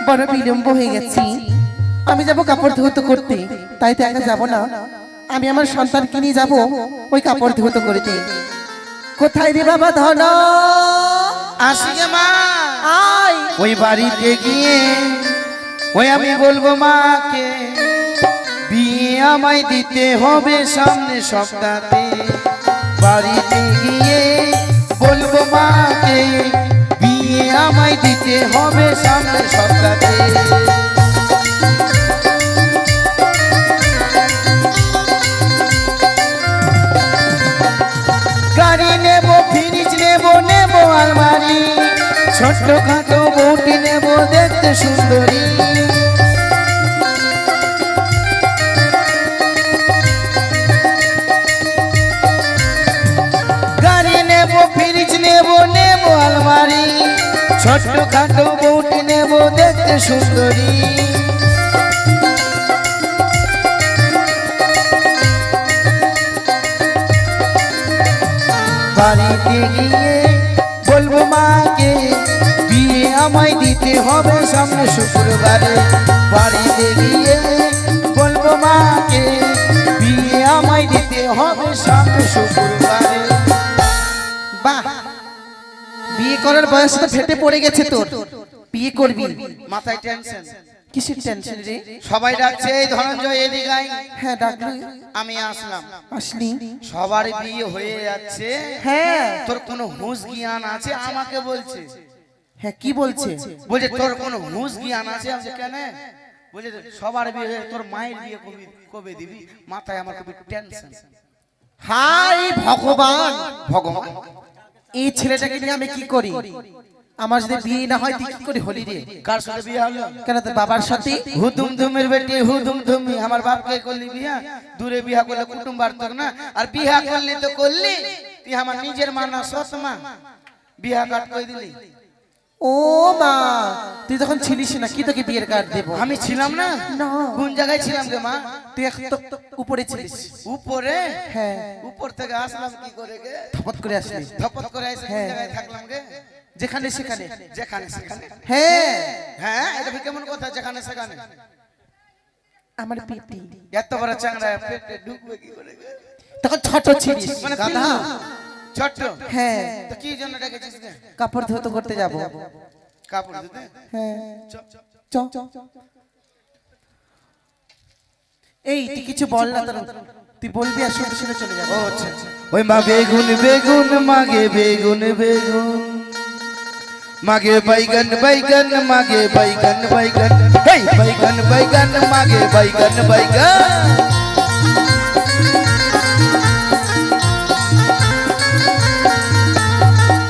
বড় বিলম্ব হয়ে গেছি, আমি যাব কাপড় ধৌত করতে। তাই তো একা যাব না, আমি আমার সন্তানকে নিয়ে যাব ওই কাপড় ধৌত করতে। কোথায় রে বাবা ধন? আসি গে মা, আয় ওই বাড়িতে গিয়ে ওই আমি বলবো মাকে বিয়ে আমায় দিতে হবে সামনে সপ্তাহে। বাড়িতে গিয়ে বলবো মাকে বিয়ে আমায় দিতে হবে সামনে সপ্তাহে। গাড়ি নেব, ফ্রিজ নেব, নেব আলমারি, ছোট্ট খাটো বউটি নেব দেখতে সুন্দরী। গাড়ি নেব, ফ্রিজ নেব, নেব আলমারি, ছোট্ট খাটো বউটি নেব দেখতে সুন্দরী। বাড়িতে গিয়ে বলবো মাকে বিয়ে আমায় দিতে হবে সামনে শুক্রবারে। বাড়িতে গিয়ে বলবো মাকে বিয়ে আমায় দিতে হবে সামনে শুক্রবারে। বাহ, বিয়ে করার বয়স তো ফেটে পড়ে গেছে তোর, বিয়ে করবি? মাথায় টেনশন, কিসের টেনশন রে? সবাই ডাকছে এই ধনঞ্জয় এদিকে আয়। হ্যাঁ ডাকলি, আমি আসলাম। আসলি? সবার বিয়ে হয়ে যাচ্ছে, হ্যাঁ। তোর কোনো হুঁশ জ্ঞান আছে? আমাকে বলছে। হ্যাঁ কি বলছে? বলছে তোর কোনো হুঁশ জ্ঞান আছে? আমি কেন? বলছে সবার বিয়ে হয়ে তোর মায়ের বিয়ে কবে কবে দিবি? মাথায় আমার খুবই টেনশন। হাই ভগবান, ভগবান, এই ছেলেটাকে নিয়ে আমি কি করি? আমার যদি বিয়ে না হয় তুই কি করে হলি রে? কার সাথে বিয়ে হলো? কেন তোর বাবার সাথে? হুদুম ধুমের বেটি হুদুম ধুমি। আমার বাপকে করলি বিয়া? দূরে বিয়া করলে কুটুম বাড়তো না, আর বিয়া করলি তো করলি তুই আমার নিজের মা না সৎ মা? বিয়া কাট করে দিলি। ও মা, তুই তখন ছিলিস না, কি তোকে বিয়ের কার্ড দেবো? আমি ছিলাম না। না। কোন জায়গায় ছিলাম গে মা? তুই এক তো উপরে ছিলিস। উপরে? হ্যাঁ। উপর থেকে আসলাম কি করে গে? ধপত করে আসলি। ধপত করে এসে কোন হ্যাঁ। জায়গায় থাকলাম গে? যেখানে সেখানে। যেখানে সেখানে? হ্যাঁ। হ্যাঁ, এটা কেমন কথা যেখানে সেখানে? আমার পেটি এত বড় চাংড়া পেটে ঢুকবে কি করে গে? তখন ছোট ছিলিস মানে গাধা। ছোট? হ্যাঁ, তো কি জন্য ডেকেছিস গে? কাপড় ধুতে করতে যাব। কাপড় ধুতে? হ্যাঁ চ। চ। এই তুই কিছু বল না, তোর তুই বলবি আর শুনে শুনে চলে যাবো। ও আচ্ছা আচ্ছা। ওই মা বেগুন বেগুন মাগে বেগুন বেগুন, মাগে বাইগন বাইগন, মাগে বাইগন বাইগন, হেই বাইগন বাইগন, মাগে বাইগন বাইগন।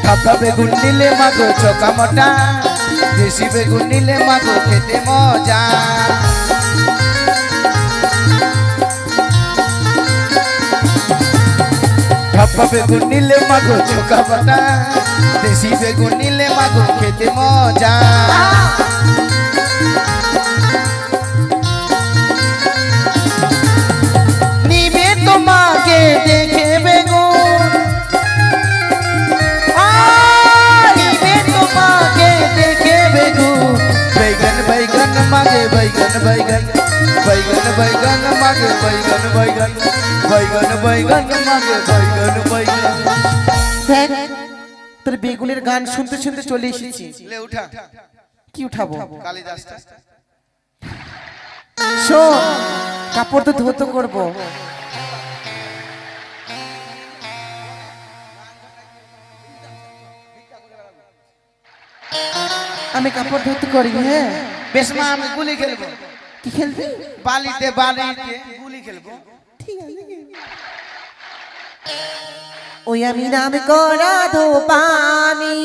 ঠাপা বেগুন নিলে মাগো চোকা মোটা, দেশি বেগুন নিলে মাগো খেতে মজা। ঠাপা বেগুন নিলে মাগো চোকা মোটা, দেশি বেগুন নিলে মাগো খেতে মজা। নিবে তোমাকে দেখে বেগুন, নিবে তোমাকে দেখে বেগুন, बैगन बैगन मागे बैगन बैगन, बैगन बैगन मागे बैगन बैगन, बैगन बैगन मागे बैगन बैगन। দেখ, তোর বেগুনের গান শুনতে শুনতে চলে এসেছি। ले उठा কি উঠাবো? कालिदास শোন, কাপড় তো ধৌত করবো। আমি কাপড় ধৌত করি। হ্যাঁ বেশ মা, আমি গুলি খেলবো। কি খেলবি? বালিতে বালিতে গুলি খেলবো। ঠিক আছে। ওই আমি নাম করা ধোপানি।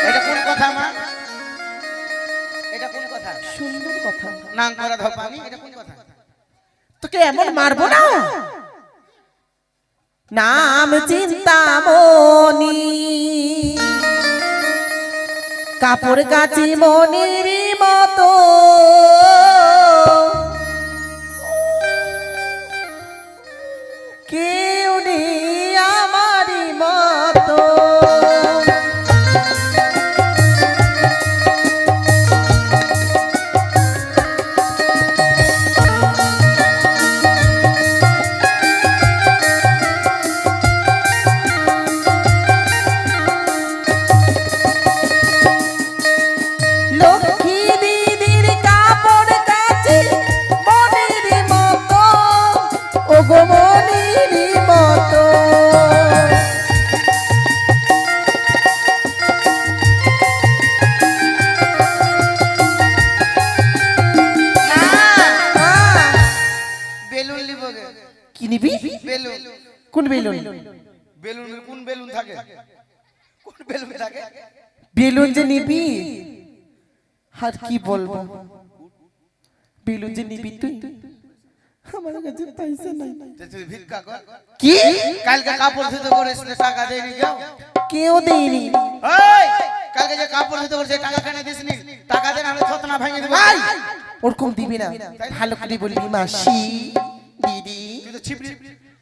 এটা কোন কথা মা? এটা কোন কথা? সুন্দর কথা। নাম করা ধপানি, এটা কোন কথা? তোকে এমন মারবো না। নাম চিন্তামণি, কাপড় কাচি মনির মতো, কেউ নেই আমারই মতো। কোন বেলুন? বেলুন কোন বেলুন থাকে? কোন বেলুন থাকে? বেলুন যে নিবি, আর কি বলবো, বেলুন যে নিবি তুই, আমার কাছে পয়সা নাই। তুই ভিক্ষা কর। কি? কালকে কাপড় ধুতে করেছিস টাকা দেয়নি কেউ? কেউ দেয়নি। এই কালকে যে কাপড় ধুতে করেছিস টাকা কেন দিসনি? টাকা দে, নাহলে থতনা ভেঙে দেব। ওরকম দিবি না, ভালো করে বলবি মাসি, দিদি। তুই তো ছিপড়ি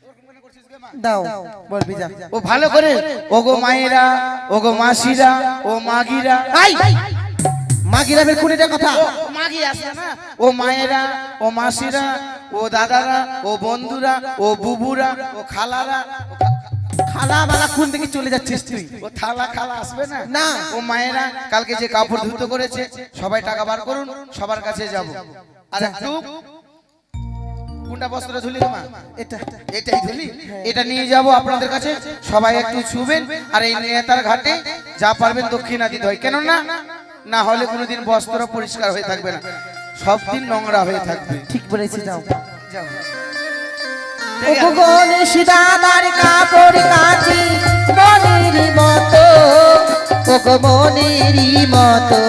ওরকম কেন করছিস গে মা? দাও, বলবি যা। ও ভালো করে, ওগো মায়েরা, ওগো মাসিরা, ও মাগিরা। মাগিরা বের করে দে কথা। ও মাগি আসে না, ও মায়েরা, ও মাসিরা, ও দাদারা, ও বন্ধুরা, ও বুবুরা, ও খালারা। খালা বালা কোন দিকে চলে যাচ্ছিস তুই? ও থালা খালা আসবে না? না। ও মায়েরা, কালকে যে কাপড় ধুতে করেছে সবাই টাকা বার করুন, সবার কাছে যাব। আর একটু কোনটা বস্ত্র ধুলি মা? এটা এটাই ধুলি, এটা নিয়ে যাব আপনাদের কাছে, সবাই একটু ছুবেন। আর এই নেতার ঘাটে যা পারবেন দক্ষিণা দিতে হয়, কেন না না হলে কোনোদিন বস্ত্র পরিষ্কার হয়ে থাকবে না, সব দিন নোংরা হয়ে থাকবে। ঠিক বলেছি, যাও। যাও। ও গণেশ দাদার কাপড় কাচি মনের মতো, ও গো মনেরই মতো।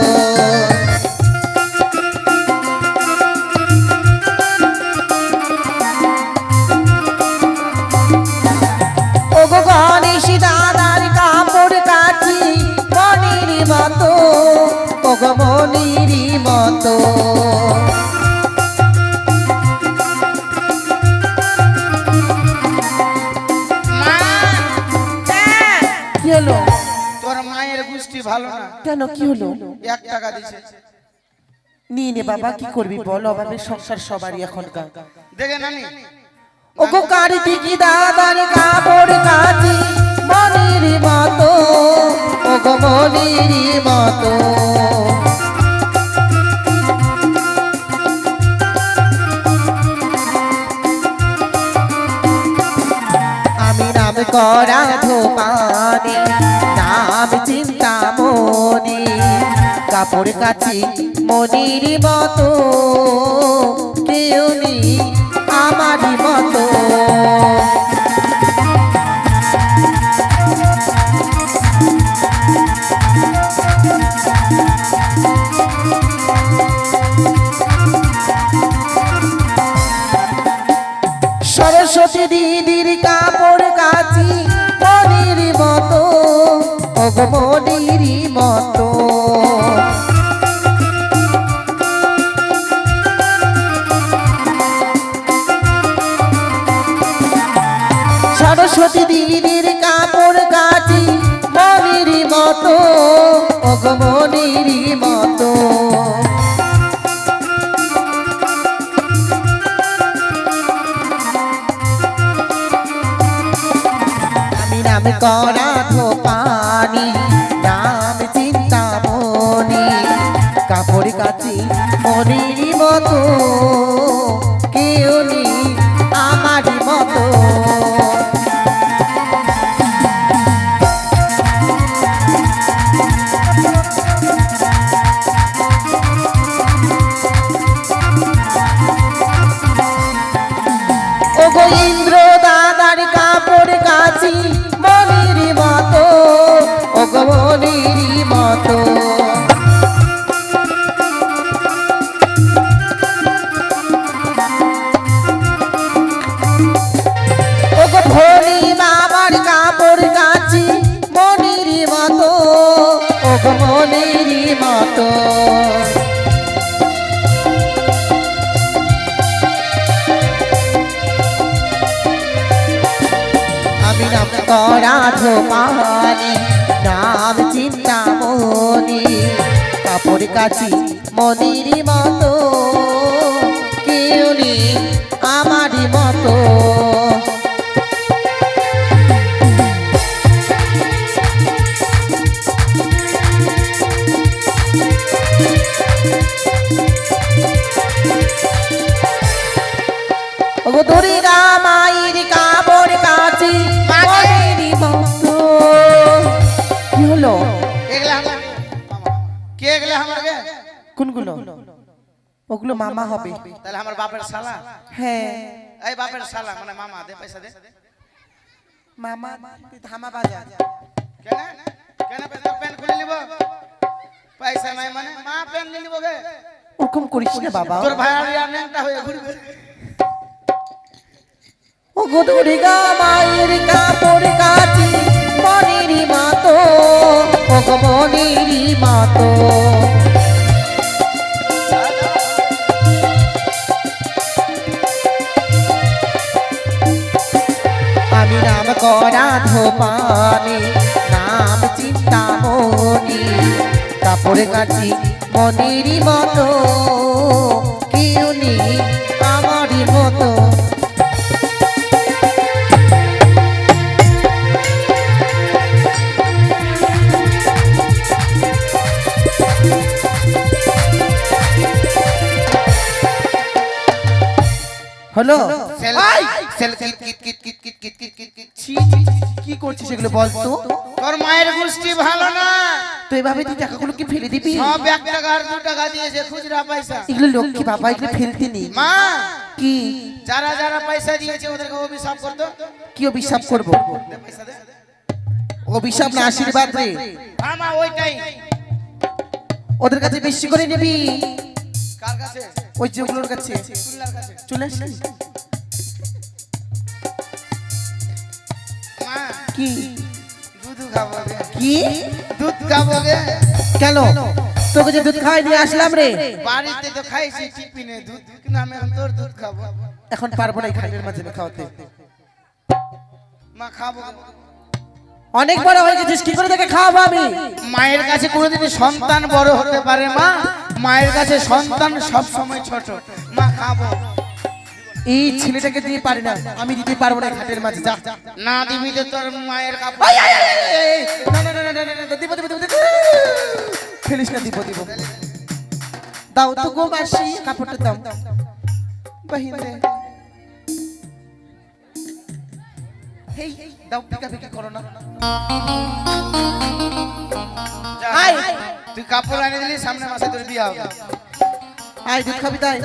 ও গো গণেশ দাদার কাপড় কাচি মনের মতো, ও গো মনেরই মতো। কি হলো? তোর মায়ের গোষ্ঠী ভালো না। কেন, কি হলো? 1 টাকা দিছে, নিয়ে নে বাবা, কি করবি বল, অভাবের সংসার সবারই এখনকার। দেখে নানি। ও গো কার্তিকি দাদার কাপড় কাচি মনের মতো, ও গো মনের মতো। আমি নাম করা ধোপানি, নাম চিন্তামণি, কাপড় কাচি মনির মতো, কেউ নেই আমারই মতো। সরস্বতী দিদির কাপড় কাচি মনির মতো, ও গো মনির মতো। সরস্বতী দিদির কাপড় কাচি মনির মতো, ও গো মনির মতো। আমি নাম করা ধোপানি, নাম চিন্তামণি, কাপড় কাচি মনির মতো, কেউ নেই আমারই মতো। ও গো ইন্দ্র দাদার কাপড় কাচি মনির মতো, ও গো মনির মতো। ও গো ভোলি বাবার কাপড় কাচি মনির মতো, ও গো মনির মতো। আমি নাম করা ধোপানি, নাম চিন্তামণি, কাপড় কাচি মনির মতো, কেউ নেই আমারই মতো। ও গো দুর্গা মায়ের কাপড় কাচি মনির মতো। কি হলো? কে গেলে আমার গে? কোনগুলো? ওগুলো মামা হবে। তাহলে আমার বাপের শালা। হ্যাঁ। এই বাপের শালা মানে মামা, দে পয়সা দে। মামা তুই ধামা বাজা। কেন কেন প্যান্ট খুলে নিব? পয়সা নাই মানে মা প্যান্ট নিয়ে নিব গে। ওরকম করিস না বাবা। তোর ভাই আর ন্যাংটা হয়ে ঘুরবে। ও গোদুরি গা মায়ের কাপড় কাচি মনিরি মাতো, ও গো মনিরি মাতো। আমি নাম করা ধোপানি, নাম চিন্তামণি, কাপড় কাচি মনিরি মতো, কেউ নেই আমারই মতো। হলো কি করছিস এগুলো বল তো? তোর মায়ের গোষ্ঠী ভালো না। তো এভাবে তুই টাকাগুলো কি ফেলে দিবি? সব 1 টাকা আর 2 টাকা দিয়েছে খুচরা পয়সা। এগুলো লক্ষ্মী বাবা, এগুলো ফেলতে নেই। মা কি যারা যারা পয়সা দিয়েছে ওদেরকে অভিশাপ করতো। কি অভিশাপ করবো? দে পয়সা দে। অভিশাপ না আশীর্বাদ রে। আমা ওইটাই। ওদের কাছে বেশি করে নিবি। কার কাছে? ওই যেগুলোর কাছে। চুল্লার কাছে। চলে আসি। মা কি দুধ খাবো গে। কি দুধ খাবো গে। কেন তোকে যে দুধ খাওয়াই নিয়ে আসলাম রে। বাড়িতে তো খাইছি টিফিনে দুধ, কিন্তু আমি এখন তোর দুধ খাবো। এখন পারবো না এই খাটের মাঝে খাওয়াতে। মা খাবো। অনেক বড় হয়ে গেছিস, কি করে তোকে খাওয়াবো আমি? মায়ের কাছে কোনোদিন সন্তান বড় হতে পারে মা? মায়ের কাছে সন্তান সব সময় ছোট। মা খাবো। এই ছেলেটাকে দিয়ে পারি না, আমি দিতে পারবো না এই খাটের মাঝে। যা না দিবি তো তোর মায়ের কাপড়। না না না না না, দিব দিব দিব। ফেলিস না, দিব দিব। দাও তো গো মাসি, কাপড়টা দাও। বাহিন দে। হেই দাও, পিকা পিকা করো না। আয় তুই কাপড় এনে দিলি, সামনে মাসে তোর বিয়ে হবে। আয় দুধ খাবি তাই।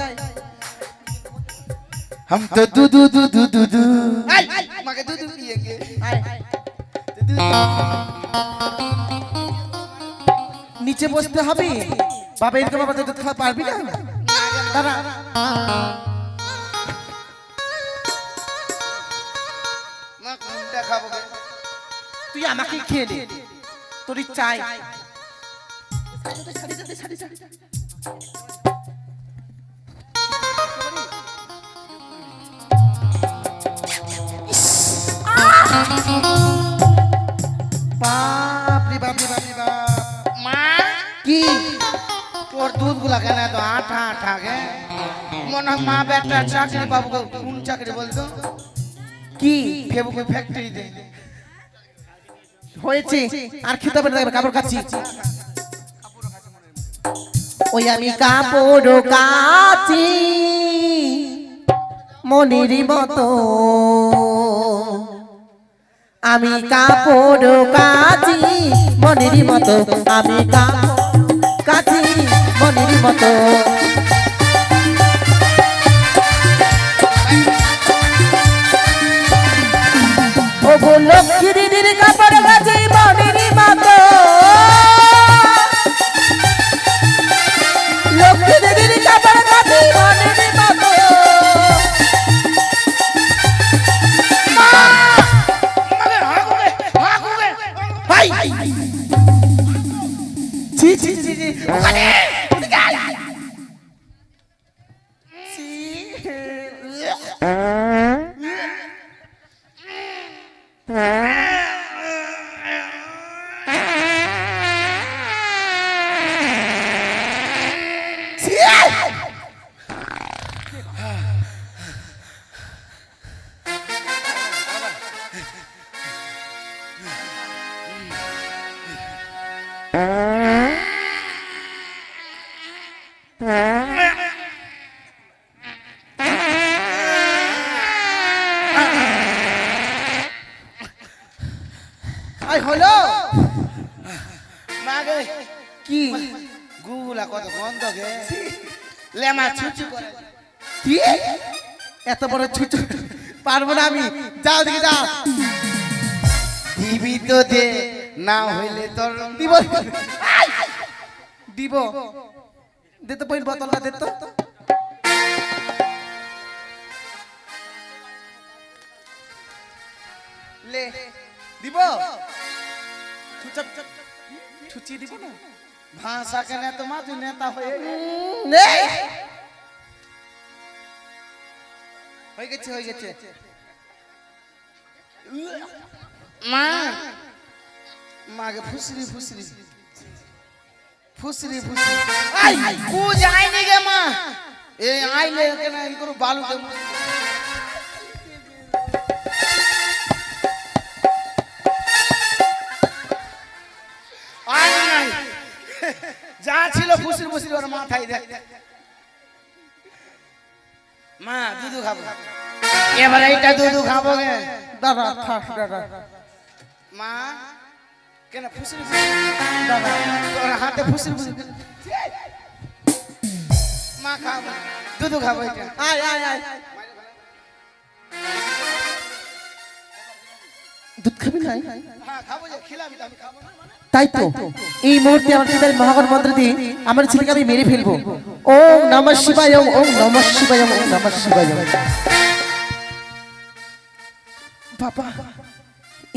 हम तो दूधू दूधू दूधू माके दूधू पिएंगे। নিচে বসতে হবে বাবা, এরকম বাবা দুধ খাওয়া পারবি না? দাঁড়া। মা কোনটা খাবো গে? তুই আমাকে খেয়ে নে, তোর চাই। বাপরে বাপরে বাপরে বাপ। মা কি তোর দুধ গুলা কেন তো আঠা আঠা গে? মনে হয় মা বেটা চাকরি পাবো। কোন চাকরি বলতো? কি ফেবুকে ফ্যাক্টরিতে। হয়েছে আর খেতে হবে না, কাপড় কাচ্ছি। ওই আমি কাপড় কাচি মনির মতো, আমি কাপড় কাচি মনির মতো, আমি কাপড় কাচি মনির মতো। ও গো লক্ষ্মী দিদির কাপড় কাচি মনির মতো, লক্ষ্মী দিদির কাপড় কাচি মনির মতো। হাই ছি ছি ছি ছি, ওখানে ওদিকে আয়। ছি। হলো মাগে কি গুগুলা কত গন্ধ গে। লেমা ছুচু করে। কি এত বড় ছুটু পারবো না আমি, যাও দিকে যাও। দিবি তো দে, না হইলে তোর দিব দিব দে তো পইল বোতলটা দে তো লে দিব ছুচি দিব না ভাষা কেন তোমার তুই নেতা হয়ে নে হয়ে গেছে হয়ে গেছে মা মাকে ফুসরি ফুসরি ফুসরি ফুসরি আই কু যায়নি গে মা এই আইলে কেন এই করু বালু দে আই নাই যা ছিল ফুসরি ফুসরি ওর মাথায় দে মা দুধু খাবো এবার এইটা দুধু খাবো গে দাদা খাস দাদা মা কেন ফুসরি দাদা তোর হাতে ফুসরি ফুসরি মা খাবো দুধু খাবো এটা আয় আয় আয় দুধ খাবি না হ্যাঁ খাবো যে খিলাবি তো আমি খাবো না তাই তো এই মুহূর্তে আমার পিতার মহাগণ মন্ত্র দিয়ে আমার ছেলেকে আমি মেরে ফেলবো ওম নমঃ শিবায় ওম নমঃ শিবায় ওম নমঃ শিবায় বাবা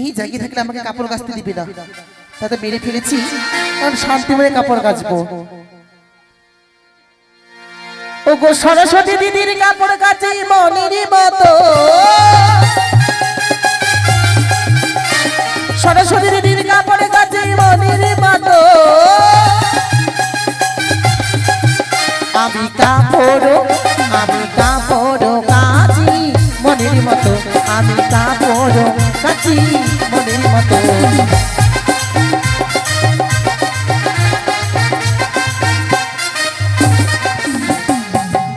এই জায়গায় থাকলে আমাকে কাপড় কাচতে দিবে না তাতে মেরে ফেলেছি কারণ শান্তি মনে কাপড় কাচবো ও গো সরস্বতী দিদির কাপড় কাচি মনির মতো সরস্বতী দিদির কাপড় কাচি মনির মতো আমি কাপড় কাচি মনির মতো আমি কাপড় কাচি মনির মতো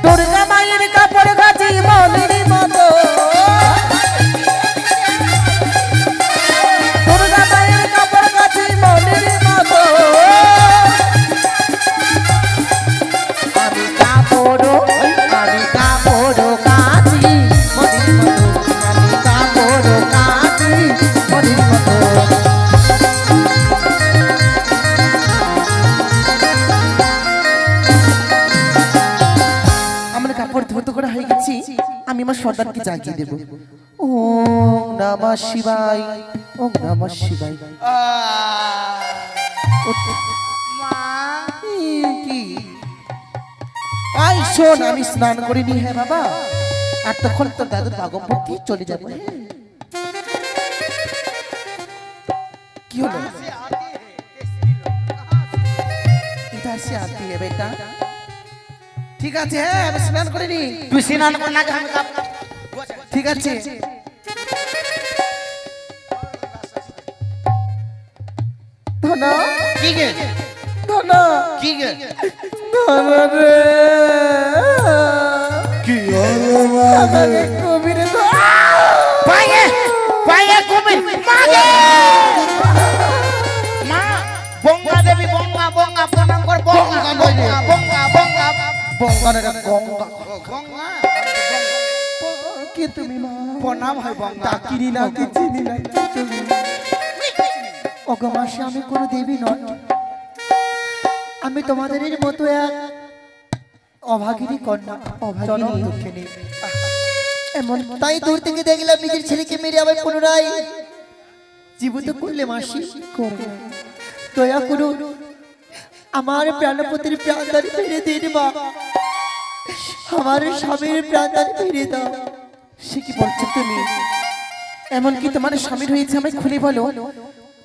দুর্গা মায়ের কাপড় কাচি মনির মতো দুর্গা মায়ের কাপড় কাচি মনির মতো আমি কাপড় কাচি মনির মতো আমি কাপড় কাচি মনির মতো আমার কাপড় ধুতো করা হয়ে গেছি আমি আমার সর্দারকে জাগিয়ে দেব ওম নমঃ শিবায় ওম নমঃ শিবায় মা কি আই শোন আমি স্নান করিনি হ্যাঁ বাবা আর তখন তোর দাদুর বাগমপতি চলে যাবো হ্যাঁ? কি হলো এটা সে আতি है बेटा ঠিক আছে হ্যাঁ আমি স্নান করিনি তুই স্নান কর না আমি কাপ ঠিক আছে ধনা কি গে ধনা কি গে ধনা রে কি হলো আমাকে কবিরে তো পায়ে পায়ে কবি মাগে মা বঙ্গা দেবী বঙ্গা বঙ্গা প্রণাম কর বঙ্গা বঙ্গা বঙ্গা বঙ্গা বঙ্গানের গঙ্গা গঙ্গা কি তুমি মা প্রণাম হয় বঙ্গা ডাকিনি না কি চিনি না কি তুমি ওগো মাসি আমি কোনো দেবী নয় আমি তোমাদের মতো এক অভাগিনী কন্যা অভাগিনী দুঃখিনী এমন তাই দূর থেকে দেখলাম নিজের ছেলেকে মেরে আবার পুনরায় জীবিত করলে মাসি করবে দয়া করুন আমার প্রাণপতির প্রাণদান ফিরে দিন মা আমার স্বামীর প্রাণদান ফিরে দাও সে কি বলছো তুমি এমনকি তোমার স্বামীর হয়েছে আমায় খুলে বলো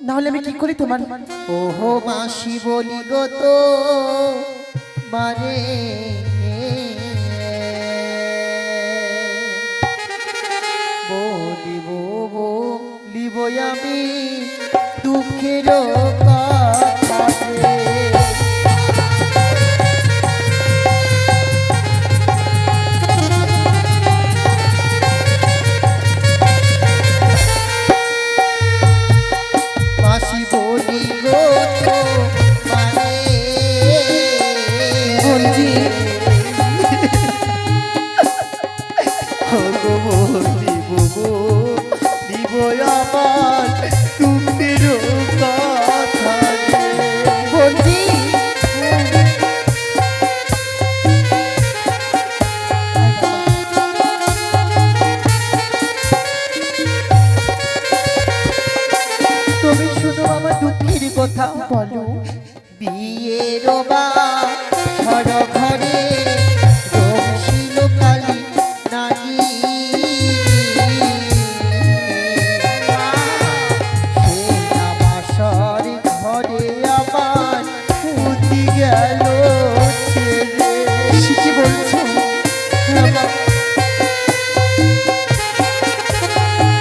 না হলে আমি কি করি তোমার ওহো মাসি বলি গো তো মারে বলিব বলিব আমি দুঃখের কথা মাসি বলি গো তো মানে বলছি গো বলিব আমার তুমি গেল ছেড়ে। সে কি বলছো? হ্যাঁ বাবা,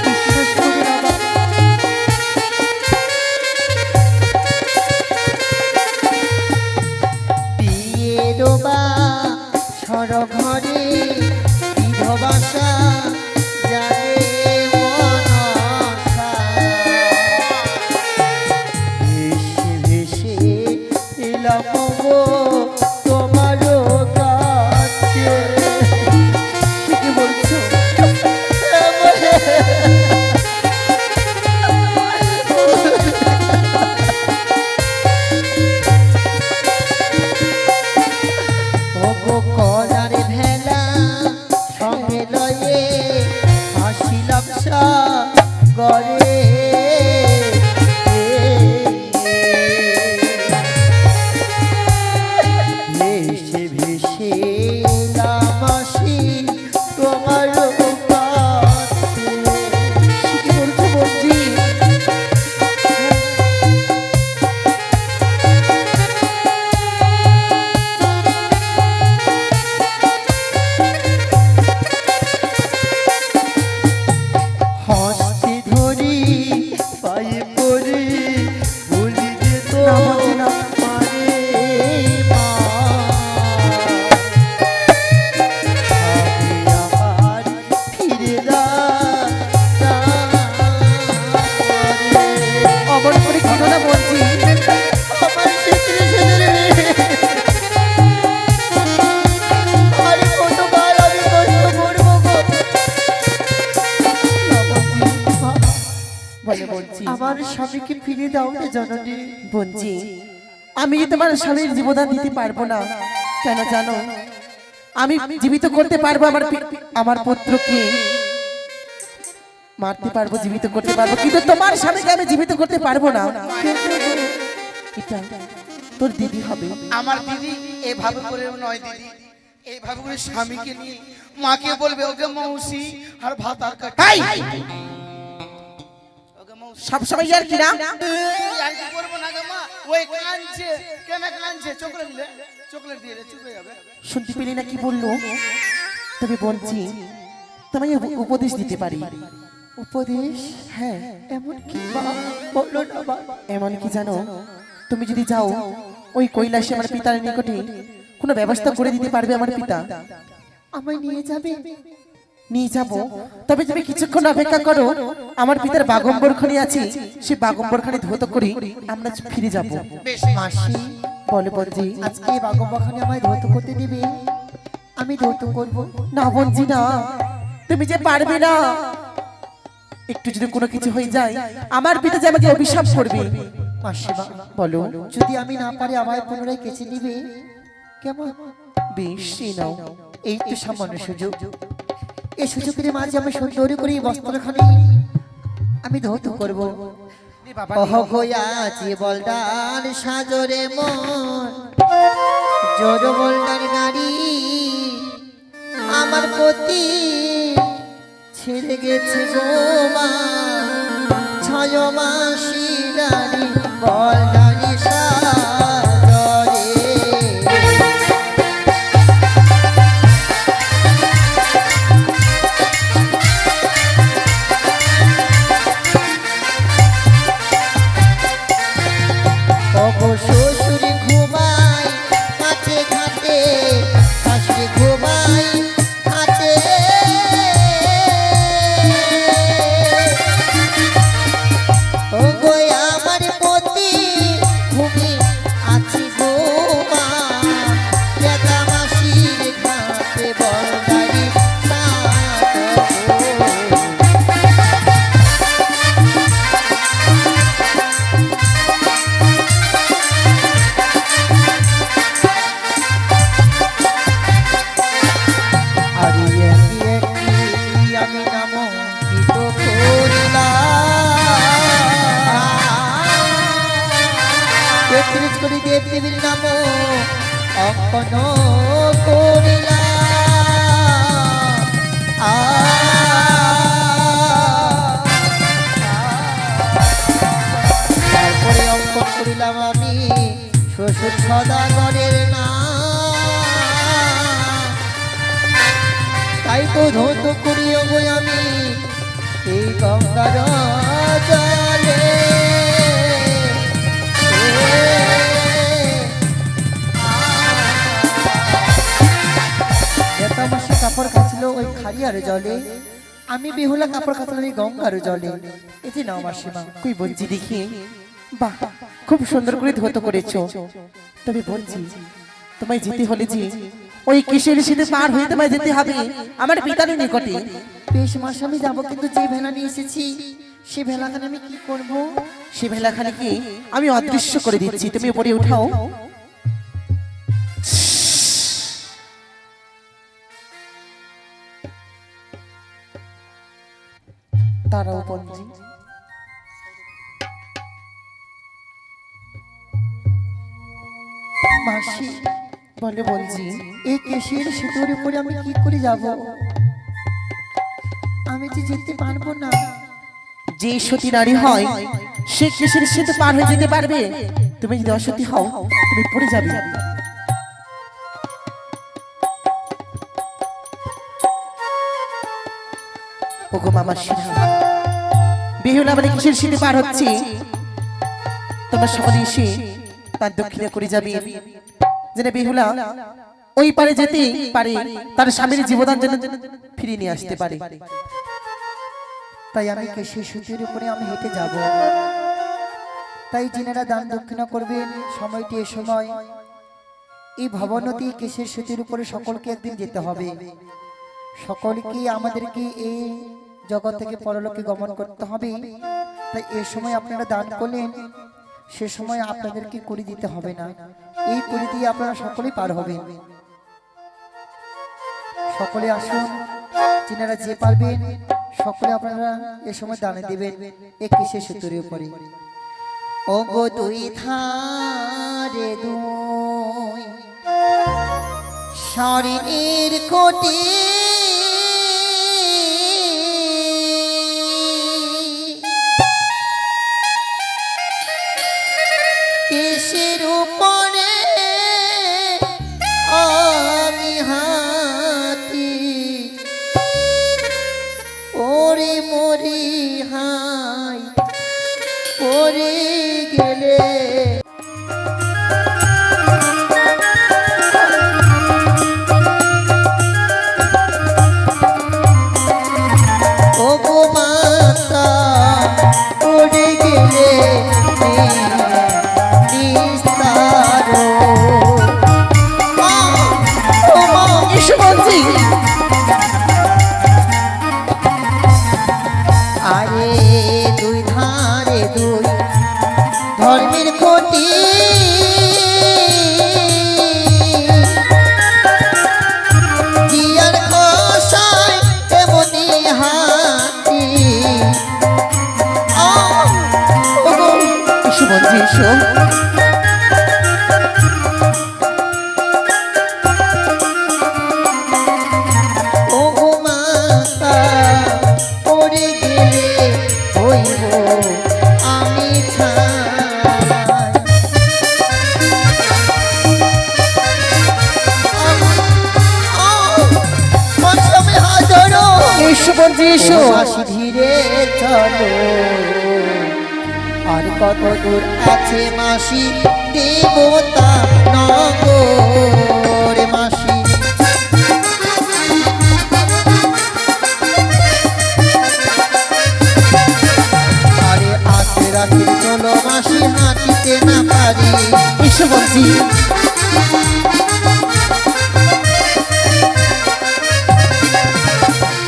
বিশ্বাস করুন বাবা, বিয়ের বা সরঘরে বিধবাসা জানে মনসা। ভেসে ভেসে এলাম গো তোমারও কাছে। সে কি বলছো? ওগো কলার ভেলা সঙ্গে লয়ে হাসিলাম গরে। ভেসে ভেসে এলাম আসি তোমারও কাছে। সে কি বলছো বলছি? হস্তে ধরি পায়ে পড়ি ভুলি যেত না বলছি না। মারে মা। আমি আমার ফিরে অমন করে কেন না বলছি? আমার স্মৃতি সেদের আর কতবার আমি কষ্ট করবো গো। বলে বলছি, আমার স্বামীকে ফিরে দাও না জননী। বলছি আমি যে তোমার স্বামীর জীবদান দিতে পারবো না। কেন জানো? আমি জীবিত করতে পারবো আমার পুত্রকে মারতে পারবো, জীবিত করতে পারবো, কিন্তু তোমার স্বামীকে আমি জীবিত করতে পারবো না। এটা তোর দিদি হবে। আমার দিদি এভাবে করে নয় দিদি, এইভাবে করে স্বামীকে নিয়ে মাকে বলবে ওকে মৌসি আর ভাত আর কাটাই। ওকে মৌসি সবসময় আর কি না? আর কি করবো না গো মা, ওই কাঁদছে কেন কাঁদছে, চকলেট দিলে চকলেট দিয়ে চুপ হয়ে যাবে। শুনতে পেলি না কি বললো? তবে বলছি তোমায় উপদেশ দিতে পারি। উপদেশ? হ্যাঁ, এমন কি মা, বলো না মা। এমন কি জানো, তুমি যদি যাও ওই কৈলাসে আমার পিতার নিকটে কোনো ব্যবস্থা করে দিতে পারবে আমার পিতা? আমায় নিয়ে যাবে? নিয়ে যাব, তবে তুমি কিছুক্ষণ অপেক্ষা করো। আমার পিতার বাগম্বরখানি আছে, সেই বাগম্বরখানি ধৌত করে আমরা ফিরে যাব। মাসি, বলে বলছি আজকে এই বাগবাখানে আমায় ধৌত করতে দিবে? আমি ধৌত করব। না বলছি না, তুমি যে পারবে না। একটু যদি কোনো কিছু হয়ে যায় আমার পিতা যে আমাকে অভিশাপ করবে। মাসিমা, বলো। যদি আমি না পারি আমায় পুনরায় কেচে নিবে কেমন? বেশ, এই নাও। এই তো সামান্য সুযোগ। এই সুযোগের মাঝে আমি সুন্দর করে এই বস্ত্রখানি আমি ধৌত করব। অহ গোয়া বলদার সাজরে মন, জোর বলদার গাড়ি আমার প্রতি ছেড়ে গেছে গো মা। ছয় মাসি গাড়ি বলদারি সাজরে। শ্বশুর ঘুমাই কাছে ঘাটে, শাশুড়ি ঘুমাই ঘাটে। ও গো আমার পতি ঘুমি আছি গো মা, বেটা মাসির ঘাটে বলদারি করি দেব দেবীর নাম অঙ্কন করিলাম। তারপরে অঙ্কন করিলাম আমি শ্বশুর সদাগরের না, তাই তো ধৌত করি ওগো আমি এই গঙ্গার জলে। নেতামশাই কাপড় কাচলো ওই খারিয়ার জলে, আমি বেহুলা কাপড় কাচলাম এই গঙ্গার জলে। এটি নাও মাসিমা। কই বলছি দেখি, বাহ খুব সুন্দর করে ধৌত করেছো। তবে বলছি তোমায় যেতে হলে যে ওই কিসের সিঁধে পার হয়ে তোমায় যেতে হবে আমার পিতার নিকটে। বেশ মাসে আমি যাবো, কিন্তু যে ভেলা নিয়ে এসেছি সে ভেলাখানে আমি কি করব? সে ভেলাখানাকে আমি অদৃশ্য করে দিচ্ছি, তুমি উপরে উঠাও। তারাও বন্ধু মাসি বলে বলছি এই কেশের সেতুর উপরে আমি কি করে যাব? আমি যে যেতে পারবো না। যে সতী নারী হয় সে কিসের সাথে পার হয়ে যেতে পারবে? তুমি যদি অসতী হও তুমি পড়ে যাবে। ওগো মামা শিরা, বেহুলা মানে কিসের সাথে পার হচ্ছে? তোমার সকলে এসে তার দক্ষিণে করে যাবে, যেন বেহুলা ওই পারে যেতে পারে, তার স্বামীর জীবদান যেন ফিরিয়ে নিয়ে আসতে পারে। তাই আমি কেশের সেতুর উপরে আমি হেঁটে যাব। তাই যিনারা দান দক্ষিণা করবেন, সময়টি এ সময় এই ভবনতী কেশের সেতুর উপরে সকলকে একদিন যেতে হবে। সকলকে আমাদেরকে এই জগৎ থেকে পরলোকে গমন করতে হবে। তাই এ সময় আপনারা দান করলেন, সে সময় আপনাদেরকে করে দিতে হবে না। এই করে দিয়ে আপনারা সকলেই পার হবেন। সকলে আসুন, যিনারা যে পারবেন সকলে আপনারা এ সময় দানে দিবেন এই কেশের সেতুর উপরে। ও গো দুই ধারে দুই স্বর্ণের কোটি, কেশের উপরে আমি হাতি, ওরে মরি হাই পরে গেলে। ও গো মাতা পড়ে গেলে নিস্তারো। এসো বলছি আরে দুই ধারে দুই ধর্মের কোটি, জিয়ার কষায় এমনি হাতি। এসো বলছি এসো। ও গো মাতা পড়ে গেলে হইব আমি ছাই। মাসি হাজারো, এসো বলছি এসো। মাসি ধীরে চলো, আর কত দূর আছে মাসি দেবতা নগর। মাসি আরে আখে রাখি চলো মাসি, হাঁটিতে না পারি। এসো বলছি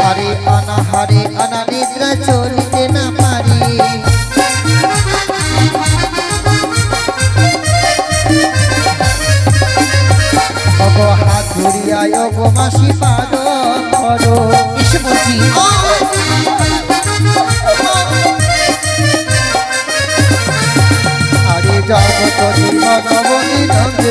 আরে অনাহারে অনানিদ্রা চলিতে না পারি। ওগো হাত ধরিয়া ওগো মাসি পালন করো। এসো বলছি আরে জগৎ জীবন বলি নন্দ